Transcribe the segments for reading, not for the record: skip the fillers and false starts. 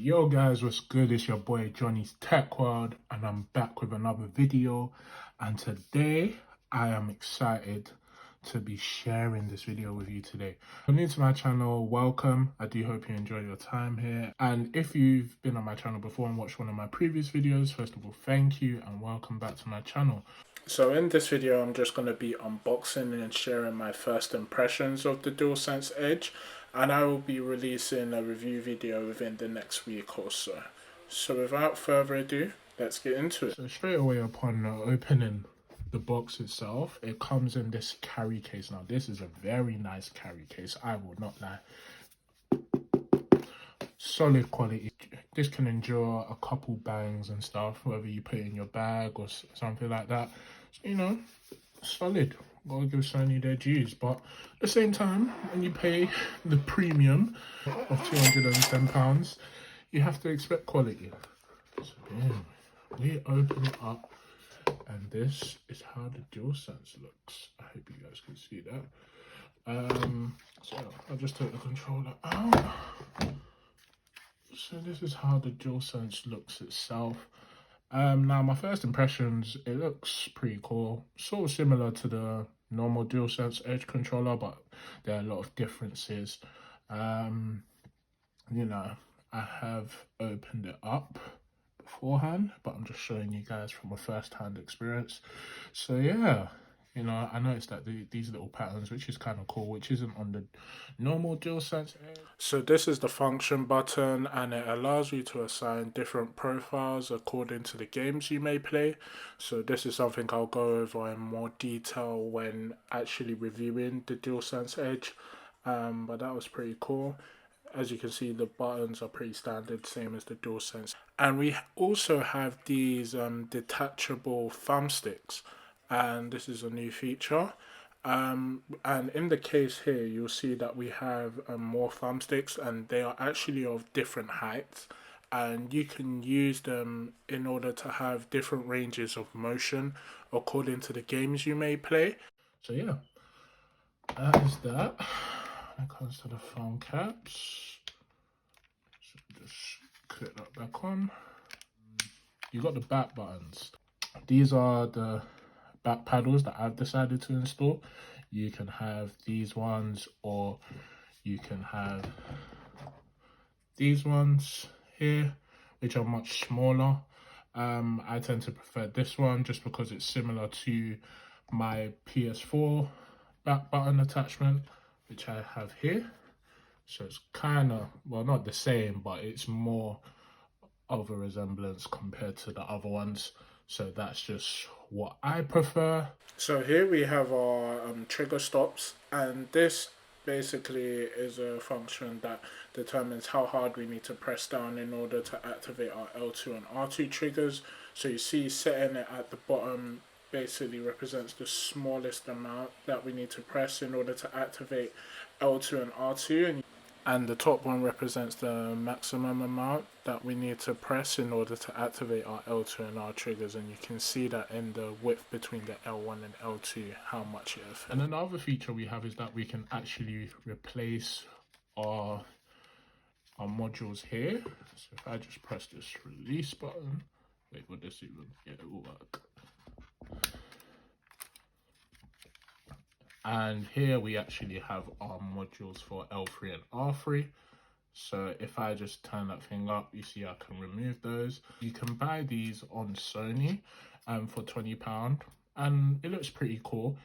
Yo guys, what's good? It's your boy Johnny's Tech World and I'm back with another video, and today I am excited to be sharing this video with you today. If you're new to my channel, welcome. I do hope you enjoy your time here, and if you've been on my channel before and watched one of my previous videos, first of all, thank you and welcome back to my channel. So in this video, I'm just going to be unboxing and sharing my first impressions of the Dualsense Edge, and I will be releasing a review video within the next week or so. So without further ado, let's get into it. So straight away upon opening the box itself, it comes in this carry case. Now this is a very nice carry case, I will not lie. Solid quality. This can endure a couple bangs and stuff, whether you put it in your bag or something like that. You know, solid. Gotta give Sony their dues, but at the same time, when you pay the premium of £210, you have to expect quality. So boom, we open it up, and this is how the DualSense looks. I hope you guys can see that. So I'll just take the controller out. So this is how the DualSense looks itself. Now my first impressions, it looks pretty cool, sort of similar to the normal DualSense Edge controller, but there are a lot of differences. You know, I have opened it up beforehand, but I'm just showing you guys from a first-hand experience. So yeah, you know, I noticed that these little patterns, which is kind of cool, which isn't on the normal DualSense. So this is the function button, and it allows you to assign different profiles according to the games you may play. So this is something I'll go over in more detail when actually reviewing the DualSense Edge. But that was pretty cool. As you can see, the buttons are pretty standard, same as the DualSense. And we also have these detachable thumbsticks, and this is a new feature. And in the case here, you'll see that we have more thumbsticks, and they are actually of different heights, and you can use them in order to have different ranges of motion according to the games you may play. So yeah, that is that. When it comes to the phone caps, so just click that back on. You got the back buttons. These are the back paddles that I've decided to install. You can have these ones, or you can have these ones here, which are much smaller. I tend to prefer this one just because it's similar to my PS4 back button attachment, which I have here. So it's kind of, well, not the same, but it's more of a resemblance compared to the other ones. So that's just what I prefer. So here we have our trigger stops, and this basically is a function that determines how hard we need to press down in order to activate our L2 and R2 triggers. So you see, setting it at the bottom basically represents the smallest amount that we need to press in order to activate L2 and R2, and the top one represents the maximum amount that we need to press in order to activate our L2 and R triggers, and you can see that in the width between the L1 and L2 how much it affects. And another feature we have is that we can actually replace our modules here. So if I just press this release button, wait, will this even, yeah, it will work. And here we actually have our modules for L3 and R3. So if I just turn that thing up, you see I can remove those. You can buy these on Sony for £20, and it looks pretty cool.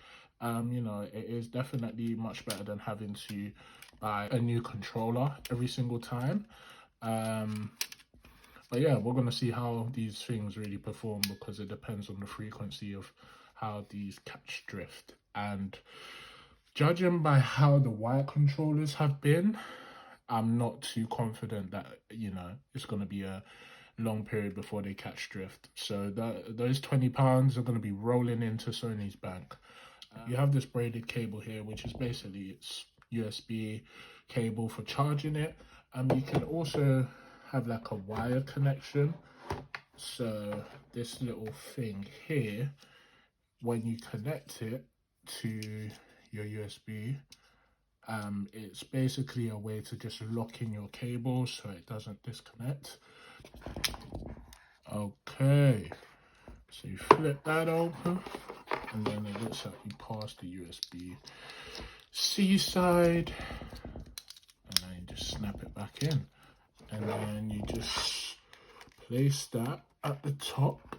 You know, it is definitely much better than having to buy a new controller every single time. But yeah, we're going to see how these things really perform, because it depends on the frequency of how these catch drift. And judging by how the wire controllers have been, I'm not too confident that, you know, it's going to be a long period before they catch drift. So those £20 are going to be rolling into Sony's bank. You have this braided cable here, which is basically its USB cable for charging it. You can also have like a wire connection. So this little thing here, when you connect it to your USB, It's basically a way to just lock in your cable so it doesn't disconnect. Okay, so you flip that open, and then it looks like you pass the USB-C side, and then you just snap it back in, and then you just place that at the top,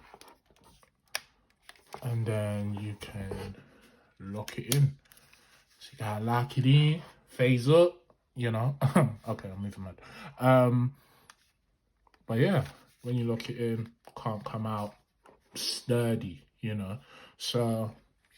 and then you can lock it in. So you gotta lock it in, phase up, you know. Okay, I'm moving mad. But yeah, when you lock it in, can't come out sturdy, you know. So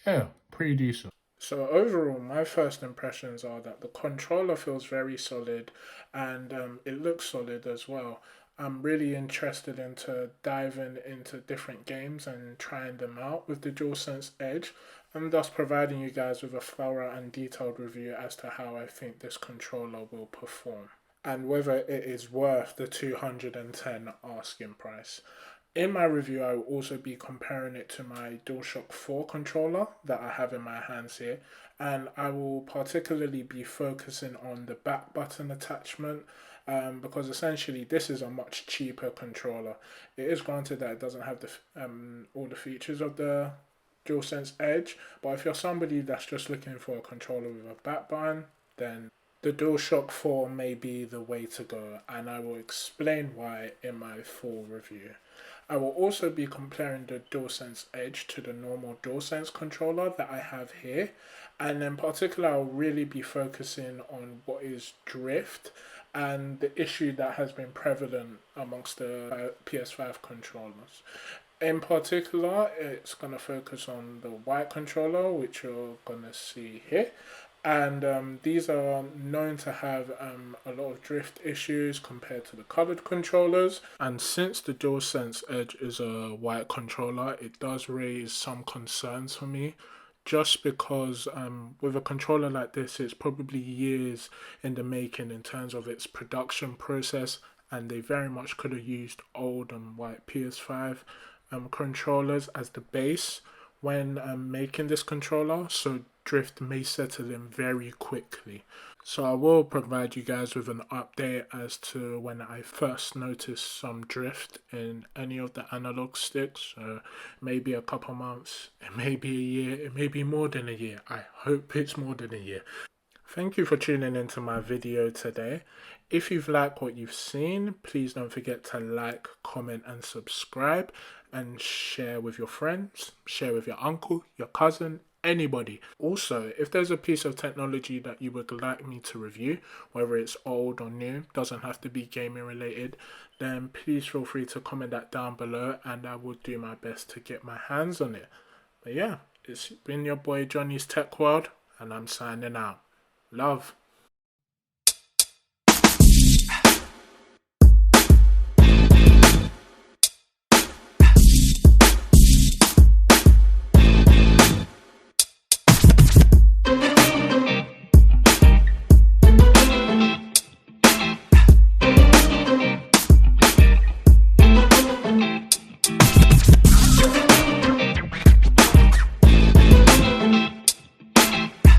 yeah, pretty decent. So overall, my first impressions are that the controller feels very solid, and it looks solid as well. I'm really interested into diving into different games and trying them out with the DualSense Edge, and thus providing you guys with a thorough and detailed review as to how I think this controller will perform and whether it is worth the 210 asking price. In my review, I will also be comparing it to my DualShock 4 controller that I have in my hands here, and I will particularly be focusing on the back button attachment because essentially this is a much cheaper controller. It is granted that it doesn't have the all the features of the DualSense Edge, but if you're somebody that's just looking for a controller with a back button, then the DualShock 4 may be the way to go, and I will explain why in my full review. I will also be comparing the DualSense Edge to the normal DualSense controller that I have here, and in particular I'll really be focusing on what is drift and the issue that has been prevalent amongst the PS5 controllers. In particular, it's going to focus on the white controller, which you're going to see here. And these are known to have a lot of drift issues compared to the colored controllers. And since the DualSense Edge is a white controller, it does raise some concerns for me. Just because with a controller like this, it's probably years in the making in terms of its production process, and they very much could have used old and white PS5 controllers as the base when making this controller, so drift may settle in very quickly. So I will provide you guys with an update as to when I first noticed some drift in any of the analog sticks. Maybe a couple months, it may be a year, it may be more than a year. I hope it's more than a year. Thank you for tuning into my video today. If you've liked what you've seen, please don't forget to like, comment and subscribe, and share with your friends, share with your uncle, your cousin, anybody. Also, if there's a piece of technology that you would like me to review, whether it's old or new, doesn't have to be gaming related, then please feel free to comment that down below and I will do my best to get my hands on it. But yeah, it's been your boy Johnny's Tech World and I'm signing out. Love.